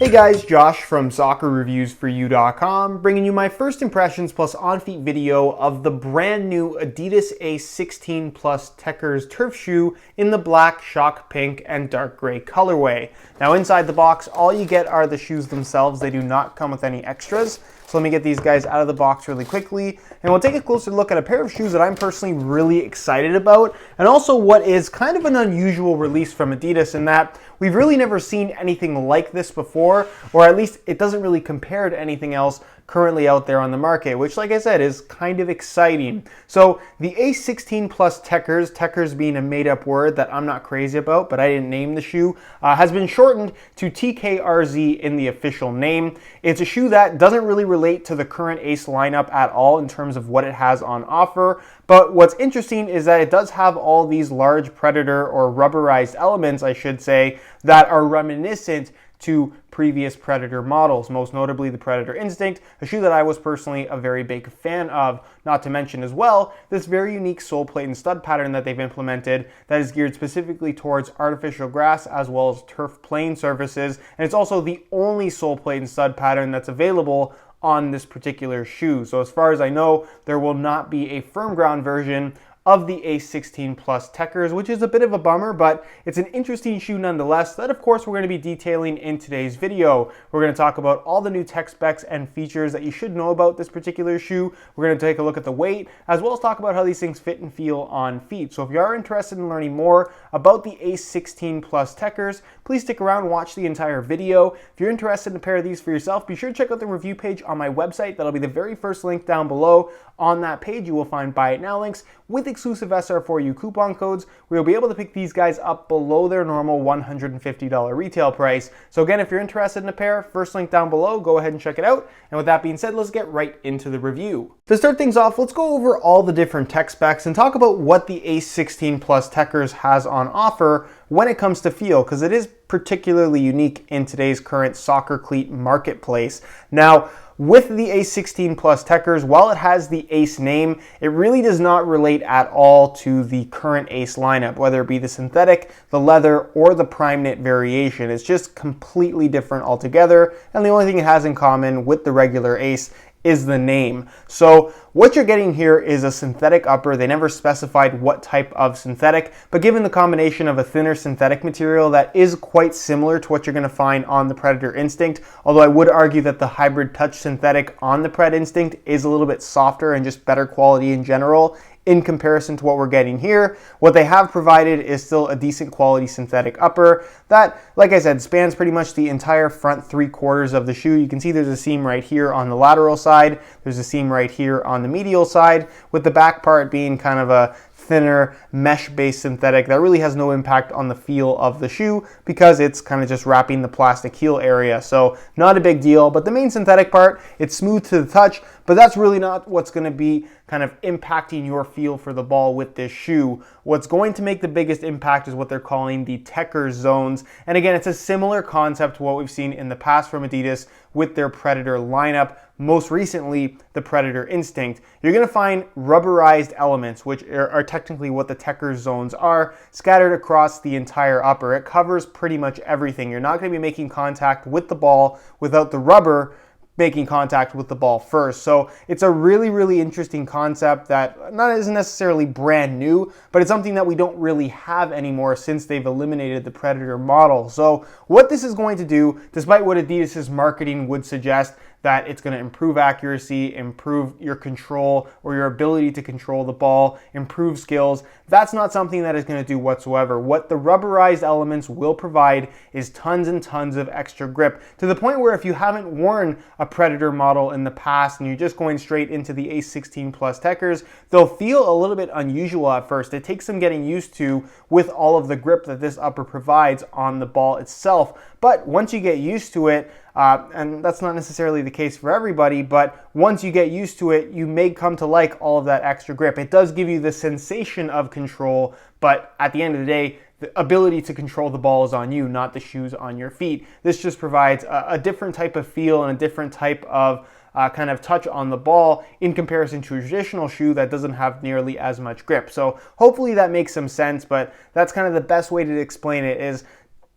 Hey guys, Josh from soccerreviewsforyou.com, bringing you my first impressions plus on-feet video of the brand new Adidas A16 Plus TKRZ turf shoe in the black, shock pink, and dark gray colorway. Now inside the box, all you get are the shoes themselves. They do not come with any extras. So let me get these guys out of the box really quickly, and we'll take a closer look at a pair of shoes that I'm personally really excited about, and also what is kind of an unusual release from Adidas in that we've really never seen anything like this before, or at least it doesn't really compare to anything else currently out there on the market, which, like I said, is kind of exciting. So the A16 Plus TKRZ being a made-up word that I'm not crazy about, but I didn't name the shoe, has been shortened to TKRZ in the official name. It's a shoe that doesn't really relate to the current Ace lineup at all in terms of what it has on offer, but what's interesting is that it does have all these large Predator or rubberized elements, I should say, that are reminiscent to previous Predator models, most notably the Predator Instinct, a shoe that I was personally a very big fan of, not to mention as well this very unique sole plate and stud pattern that they've implemented that is geared specifically towards artificial grass as well as turf playing surfaces, and it's also the only sole plate and stud pattern that's available on this particular shoe. So as far as I know, there will not be a firm ground version of the A16 Plus TKRZ, which is a bit of a bummer, but it's an interesting shoe nonetheless that of course we're going to be detailing in today's video. We're going to talk about all the new tech specs and features that you should know about this particular shoe. We're going to take a look at the weight, as well as talk about how these things fit and feel on feet. So if you are interested in learning more about the A16 Plus TKRZ, please stick around and watch the entire video. If you're interested in a pair of these for yourself, be sure to check out the review page on my website. That'll be the very first link down below. On that page, you will find Buy It Now links with exclusive SR4U coupon codes where you'll be able to pick these guys up below their normal $150 retail price. So again, if you're interested in a pair, first link down below, go ahead and check it out. And with that being said, let's get right into the review. To start things off, let's go over all the different tech specs and talk about what the A16 Plus TKRZ has on offer when it comes to feel, because it is particularly unique in today's current soccer cleat marketplace. Now, with the A16 Plus TKRZ, while it has the Ace name, it really does not relate at all to the current Ace lineup, whether it be the synthetic, the leather, or the prime knit variation. It's just completely different altogether, and the only thing it has in common with the regular Ace is the name. So what you're getting here is a synthetic upper. They never specified what type of synthetic, but given the combination of a thinner synthetic material that is quite similar to what you're going to find on the Predator Instinct, although I would argue that the hybrid touch synthetic on the Pred Instinct is a little bit softer and just better quality in general in comparison to what we're getting here. What they have provided is still a decent quality synthetic upper that, like I said, spans pretty much the entire front 3/4 of the shoe. You can see there's a seam right here on the lateral side, there's a seam right here on the medial side, with the back part being kind of a thinner mesh-based synthetic that really has no impact on the feel of the shoe because it's kind of just wrapping the plastic heel area. So not a big deal, but the main synthetic part, it's smooth to the touch, but that's really not what's going to be kind of impacting your feel for the ball with this shoe. What's going to make the biggest impact is what they're calling the TKRZ zones. And again, it's a similar concept to what we've seen in the past from Adidas with their Predator lineup, most recently the Predator Instinct. You're going to find rubberized elements, which are technically what the TKRZ zones are, scattered across the entire upper. It covers pretty much everything. You're not going to be making contact with the ball without the rubber making contact with the ball first. So it's a really, really interesting concept that isn't necessarily brand new, but it's something that we don't really have anymore since they've eliminated the Predator model. So what this is going to do, despite what Adidas's marketing would suggest, that it's going to improve accuracy, improve your control or your ability to control the ball, improve skills. That's not something that is going to do whatsoever. What the rubberized elements will provide is tons and tons of extra grip, to the point where if you haven't worn a Predator model in the past and you're just going straight into the A16 Plus TKRZ, they'll feel a little bit unusual at first. It takes some getting used to with all of the grip that this upper provides on the ball itself. But once you get used to it, and that's not necessarily the case for everybody, but once you get used to it, you may come to like all of that extra grip. It does give you the sensation of control, but at the end of the day, the ability to control the ball is on you, not the shoes on your feet. This just provides a different type of feel and a different type of kind of touch on the ball in comparison to a traditional shoe that doesn't have nearly as much grip. So hopefully that makes some sense, but that's kind of the best way to explain it is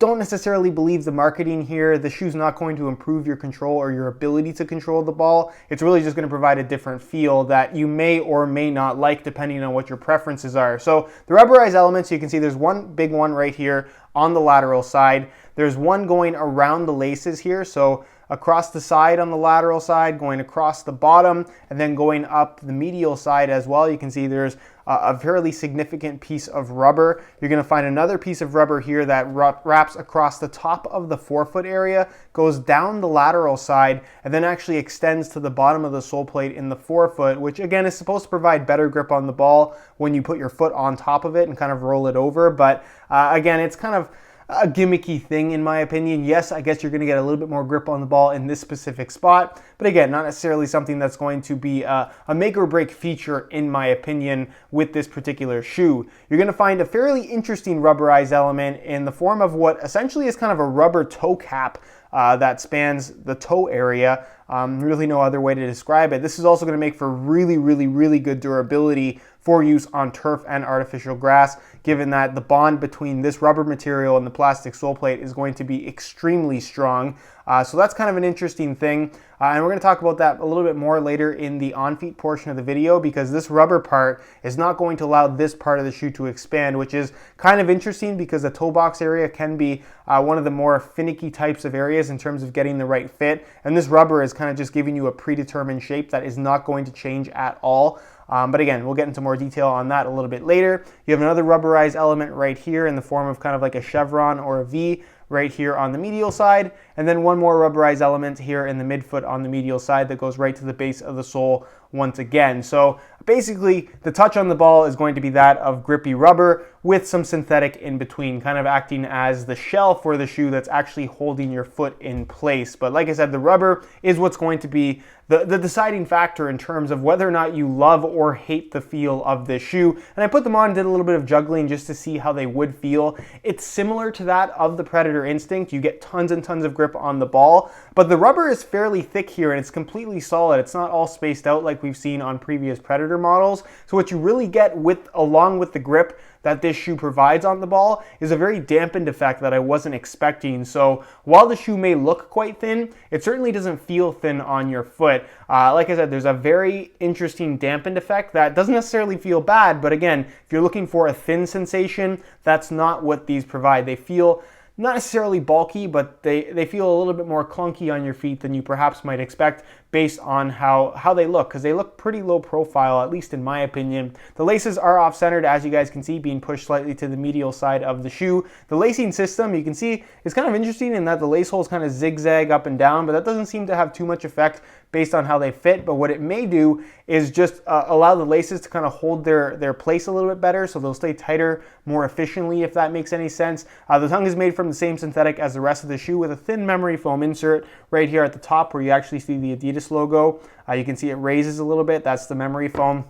don't necessarily believe the marketing here. The shoe's not going to improve your control or your ability to control the ball. It's really just going to provide a different feel that you may or may not like depending on what your preferences are. So the rubberized elements, you can see there's one big one right here on the lateral side. There's one going around the laces here, so across the side on the lateral side, going across the bottom, and then going up the medial side as well. You can see there's a fairly significant piece of rubber. You're going to find another piece of rubber here that wraps across the top of the forefoot area, goes down the lateral side, and then actually extends to the bottom of the sole plate in the forefoot, which again is supposed to provide better grip on the ball when you put your foot on top of it and kind of roll it over. But again, it's kind of a gimmicky thing in my opinion. Yes, I guess you're going to get a little bit more grip on the ball in this specific spot, but again, not necessarily something that's going to be a make or break feature in my opinion with this particular shoe. You're going to find a fairly interesting rubberized element in the form of what essentially is kind of a rubber toe cap that spans the toe area. Really no other way to describe it. This is also going to make for really good durability for use on turf and artificial grass, given that the bond between this rubber material and the plastic sole plate is going to be extremely strong. So that's kind of an interesting thing. And we're going to talk about that a little bit more later in the on-feet portion of the video, because this rubber part is not going to allow this part of the shoe to expand, which is kind of interesting because the toe box area can be one of the more finicky types of areas in terms of getting the right fit. And this rubber is kind of just giving you a predetermined shape that is not going to change at all. But again, we'll get into more detail on that a little bit later. You have another rubberized element right here in the form of kind of like a chevron or a V right here on the medial side, and then one more rubberized element here in the midfoot on the medial side that goes right to the base of the sole once again. So basically, the touch on the ball is going to be that of grippy rubber with some synthetic in between, kind of acting as the shell for the shoe that's actually holding your foot in place. But like I said, the rubber is what's going to be the deciding factor in terms of whether or not you love or hate the feel of this shoe. And I put them on and did a little bit of juggling just to see how they would feel. It's similar to that of the Predator Instinct. You get tons and tons of grip on the ball, but the rubber is fairly thick here and it's completely solid. It's not all spaced out like we've seen on previous Predator models. So what you really get along with the grip that this shoe provides on the ball is a very dampened effect that I wasn't expecting. So while the shoe may look quite thin, it certainly doesn't feel thin on your foot. Like I said, there's a very interesting dampened effect that doesn't necessarily feel bad, but again, if you're looking for a thin sensation, that's not what these provide. They feel not necessarily bulky, but they feel a little bit more clunky on your feet than you perhaps might expect based on how they look, because they look pretty low profile, at least in my opinion. The laces are off-centered, as you guys can see, being pushed slightly to the medial side of the shoe. The lacing system, you can see, is kind of interesting in that the lace holes kind of zigzag up and down, but that doesn't seem to have too much effect based on how they fit. But what it may do is just allow the laces to kind of hold their place a little bit better, so they'll stay tighter more efficiently, if that makes any sense. The tongue is made from the same synthetic as the rest of the shoe, with a thin memory foam insert right here at the top where you actually see the Adidas logo. You can see it raises a little bit. That's the memory foam.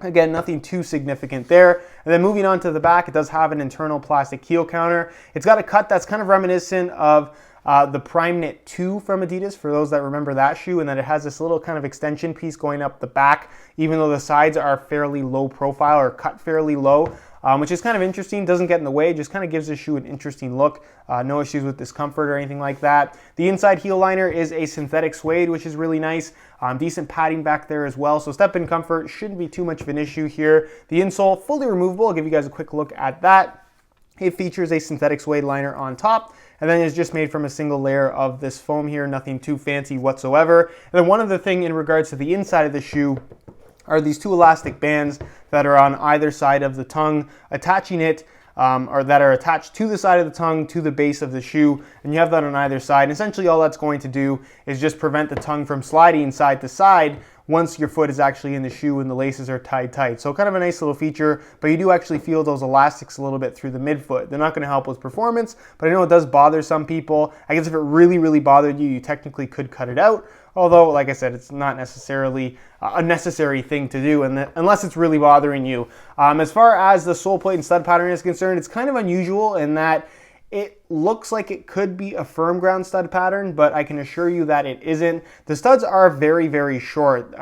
Again, nothing too significant there. And then moving on to the back, it does have an internal plastic heel counter. It's got a cut that's kind of reminiscent of the Prime Knit 2 from Adidas, for those that remember that shoe, and that it has this little kind of extension piece going up the back, even though the sides are fairly low profile or cut fairly low, which is kind of interesting. Doesn't get in the way, just kind of gives the shoe an interesting look. No issues with discomfort or anything like that. The inside heel liner is a synthetic suede, which is really nice. Decent padding back there as well, so step-in comfort shouldn't be too much of an issue here. The insole, fully removable. I'll give you guys a quick look at that. It features a synthetic suede liner on top, and then it's just made from a single layer of this foam here, nothing too fancy whatsoever. And then one other thing in regards to the inside of the shoe are these two elastic bands that are on either side of the tongue, attaching it, or that are attached to the side of the tongue to the base of the shoe, and you have that on either side. And essentially all that's going to do is just prevent the tongue from sliding side to side once your foot is actually in the shoe and the laces are tied tight. So kind of a nice little feature, but you do actually feel those elastics a little bit through the midfoot. They're not going to help with performance, but I know it does bother some people. I guess if it really bothered you, you technically could cut it out. Although, like I said, it's not necessarily a necessary thing to do unless it's really bothering you. As far as the sole plate and stud pattern is concerned, it's kind of unusual in that it looks like it could be a firm ground stud pattern, but I can assure you that it isn't. The studs are very short.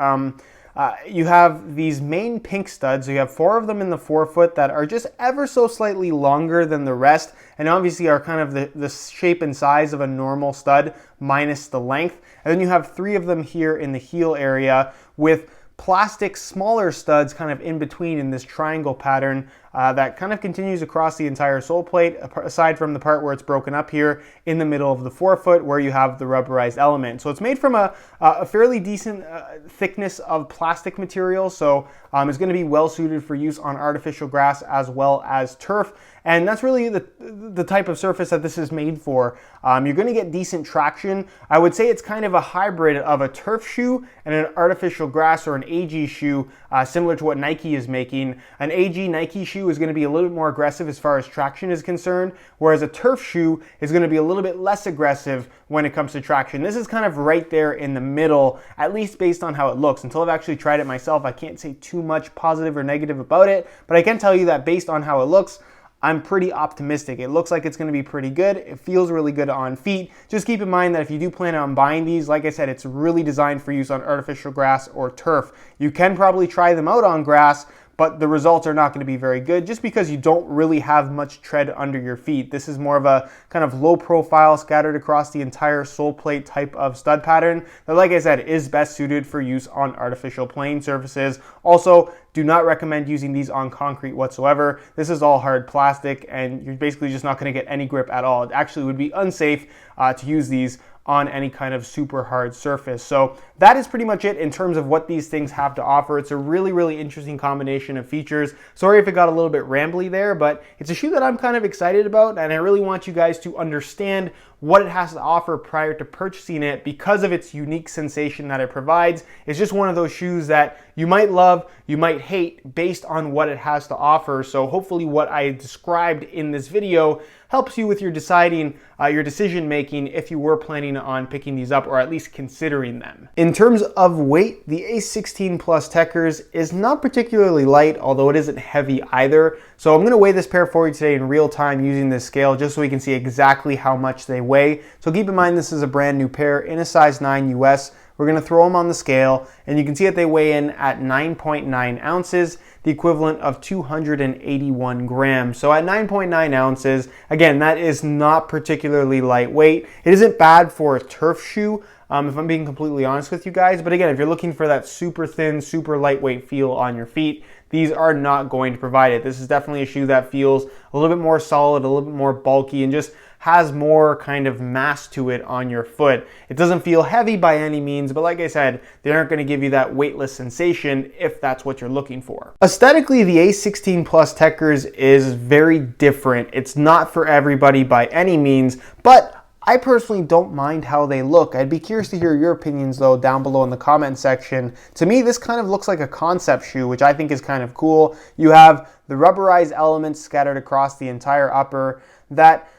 You have these main pink studs. So you have 4 of them in the forefoot that are just ever so slightly longer than the rest, and obviously are kind of the shape and size of a normal stud minus the length. And then you have 3 of them here in the heel area with plastic smaller studs kind of in between in this triangle pattern that kind of continues across the entire sole plate, aside from the part where it's broken up here in the middle of the forefoot where you have the rubberized element. So it's made from a fairly decent thickness of plastic material, so it's going to be well suited for use on artificial grass as well as turf. And that's really the type of surface that this is made for. You're going to get decent traction. I would say it's kind of a hybrid of a turf shoe and an artificial grass or an AG shoe, similar to what Nike is making. An AG Nike shoe is going to be a little bit more aggressive as far as traction is concerned, whereas a turf shoe is going to be a little bit less aggressive when it comes to traction. This is kind of right there in the middle, at least based on how it looks. Until I've actually tried it myself, I can't say too much positive or negative about it, but I can tell you that based on how it looks, I'm pretty optimistic. It looks like it's going to be pretty good. It feels really good on feet. Just keep in mind that if you do plan on buying these, like I said, it's really designed for use on artificial grass or turf. You can probably try them out on grass, but the results are not going to be very good just because you don't really have much tread under your feet. This is more of a kind of low profile scattered across the entire sole plate type of stud pattern that, like I said, is best suited for use on artificial plain surfaces. Also, do not recommend using these on concrete whatsoever. This is all hard plastic and you're basically just not going to get any grip at all. It actually would be unsafe to use these on any kind of super hard surface. So that is pretty much it in terms of what these things have to offer. It's a really, really interesting combination of features. Sorry if it got a little bit rambly there, but it's a shoe that I'm kind of excited about, and I really want you guys to understand what it has to offer prior to purchasing it because of its unique sensation that it provides. It's just one of those shoes that you might love, you might hate based on what it has to offer. So hopefully what I described in this video helps you with your decision making if you were planning on picking these up or at least considering them. In terms of weight, the A16 Plus Techers is not particularly light, although it isn't heavy either. So I'm going to weigh this pair for you today in real time using this scale just so we can see exactly how much they weigh. So keep in mind this is a brand new pair in a size 9 US. We're going to throw them on the scale and you can see that they weigh in at 9.9 ounces, the equivalent of 281 grams. So at 9.9 ounces, again, that is not particularly lightweight. It isn't bad for a turf shoe, if I'm being completely honest with you guys. But again, if you're looking for that super thin, super lightweight feel on your feet, these are not going to provide it. This is definitely a shoe that feels a little bit more solid, a little bit more bulky, and just has more kind of mass to it on your foot. It doesn't feel heavy by any means, but like I said, they aren't going to give you that weightless sensation if that's what you're looking for. Aesthetically, the A16 Plus Techers is very different. It's not for everybody by any means, but I personally don't mind how they look. I'd be curious to hear your opinions though down below in the comment section. To me, this kind of looks like a concept shoe, which I think is kind of cool. You have the rubberized elements scattered across the entire upper that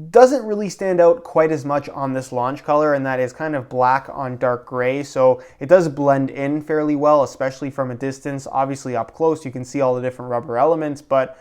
doesn't really stand out quite as much on this launch color, and that is kind of black on dark gray, so it does blend in fairly well, especially from a distance. Obviously up close you can see all the different rubber elements, but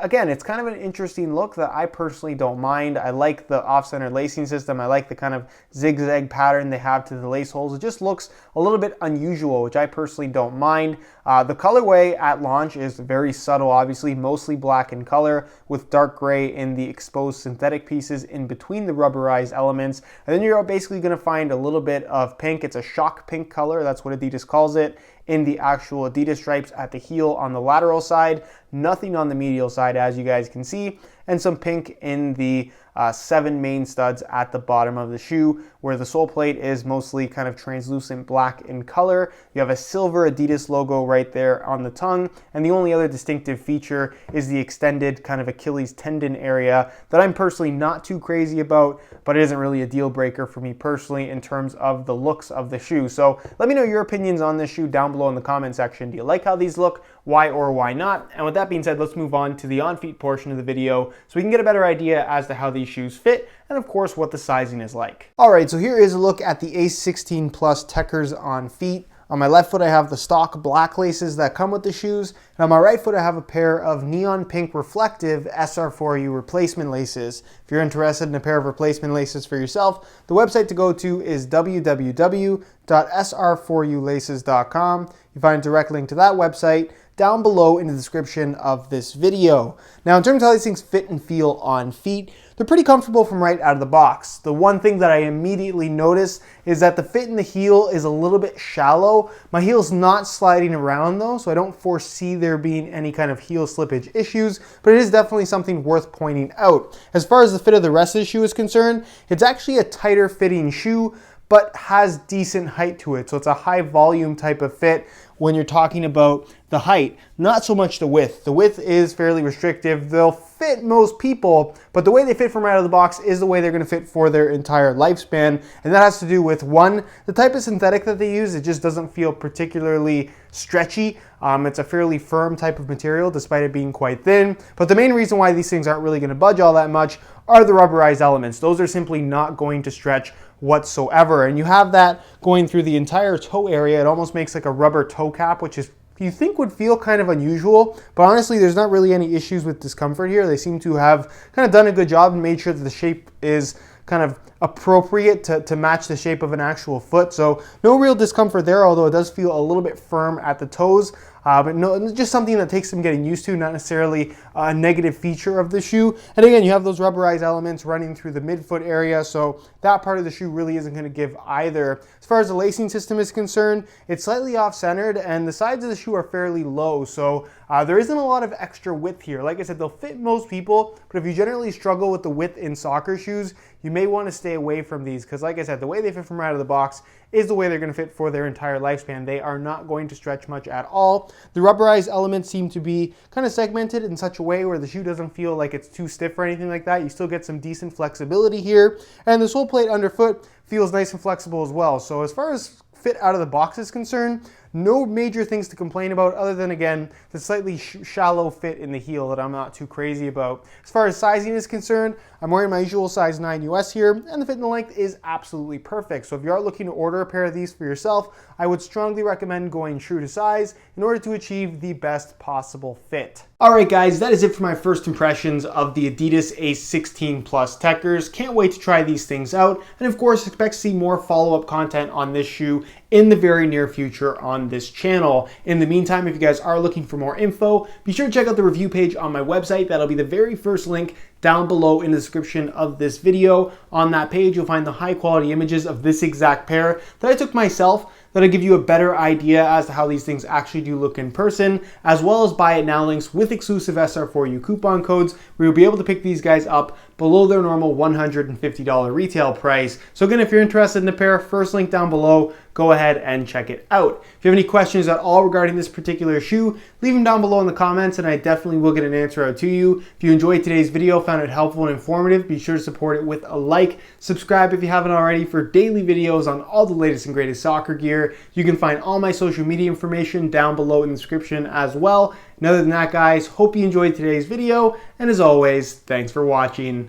again, it's kind of an interesting look that I personally don't mind. I like the off-center lacing system. I like the kind of zigzag pattern they have to the lace holes. It just looks a little bit unusual, which I personally don't mind. The colorway at launch is very subtle, obviously, mostly black in color with dark gray in the exposed synthetic pieces in between the rubberized elements. And then you're basically going to find a little bit of pink. It's a shock pink color. That's what Adidas calls it in the actual Adidas stripes at the heel on the lateral side. Nothing on the medial side, as you guys can see, and some pink in the 7 main studs at the bottom of the shoe, where the sole plate is mostly kind of translucent black in color. You have a silver Adidas logo right there on the tongue, and the only other distinctive feature is the extended kind of Achilles tendon area that I'm personally not too crazy about, but it isn't really a deal breaker for me personally in terms of the looks of the shoe. So let me know your opinions on this shoe down below in the comment section. Do you like how these look? Why or why not? And with that being said, let's move on to the on-feet portion of the video so we can get a better idea as to how these shoes fit and of course what the sizing is like. All right, so here is a look at the A16 Plus Techers on feet. On my left foot, I have the stock black laces that come with the shoes. And on my right foot, I have a pair of neon pink reflective SR4U replacement laces. If you're interested in a pair of replacement laces for yourself, the website to go to is www.sr4ulaces.com. You find a direct link to that website down below in the description of this video. Now, in terms of how these things fit and feel on feet, they're pretty comfortable from right out of the box. The one thing that I immediately notice is that the fit in the heel is a little bit shallow. My heel's not sliding around though, so I don't foresee there being any kind of heel slippage issues, but it is definitely something worth pointing out. As far as the fit of the rest of the shoe is concerned, it's actually a tighter fitting shoe, but has decent height to it. So it's a high volume type of fit when you're talking about the height, not so much the width. The width is fairly restrictive. They'll fit most people, but the way they fit from right out of the box is the way they're gonna fit for their entire lifespan. And that has to do with, one, the type of synthetic that they use. It just doesn't feel particularly stretchy. It's a fairly firm type of material despite it being quite thin. But the main reason why these things aren't really gonna budge all that much are the rubberized elements. Those are simply not going to stretch whatsoever. And you have that going through the entire toe area. It almost makes like a rubber toe cap, which is, you think would feel kind of unusual, but honestly, there's not really any issues with discomfort here. They seem to have kind of done a good job and made sure that the shape is kind of appropriate to match the shape of an actual foot. So no real discomfort there, although it does feel a little bit firm at the toes. But no, just something that takes some getting used to, not necessarily a negative feature of the shoe. And again, you have those rubberized elements running through the midfoot area, so that part of the shoe really isn't going to give either. As far as the lacing system is concerned, it's slightly off-centered, and the sides of the shoe are fairly low, so there isn't a lot of extra width here. Like I said, they'll fit most people, but if you generally struggle with the width in soccer shoes, you may want to stay away from these, because like I said, the way they fit from right out of the box is the way they're going to fit for their entire lifespan. They are not going to stretch much at all. The rubberized elements seem to be kind of segmented in such a way where the shoe doesn't feel like it's too stiff or anything like that. You still get some decent flexibility here. And the sole plate underfoot feels nice and flexible as well. So as far as fit out of the box is concerned, no major things to complain about other than, again, the slightly shallow fit in the heel that I'm not too crazy about. As far as sizing is concerned, I'm wearing my usual size 9 US here, and the fit and the length is absolutely perfect. So if you are looking to order a pair of these for yourself, I would strongly recommend going true to size in order to achieve the best possible fit. Alright guys, that is it for my first impressions of the Adidas A16 Plus Techers. Can't wait to try these things out, and of course expect to see more follow-up content on this shoe in the very near future on this channel. In the meantime, if you guys are looking for more info, be sure to check out the review page on my website. That'll be the very first link down below in the description of this video. On that page, you'll find the high quality images of this exact pair that I took myself, that'll give you a better idea as to how these things actually do look in person, as well as buy it now links with exclusive SR4U coupon codes where you'll be able to pick these guys up below their normal $150 retail price. So again, if you're interested in the pair, first link down below, go ahead and check it out. If you have any questions at all regarding this particular shoe, leave them down below in the comments and I definitely will get an answer out to you. If you enjoyed today's video, found it helpful and informative, be sure to support it with a like. Subscribe if you haven't already for daily videos on all the latest and greatest soccer gear. You can find all my social media information down below in the description as well. And other than that, guys, hope you enjoyed today's video, and as always, thanks for watching.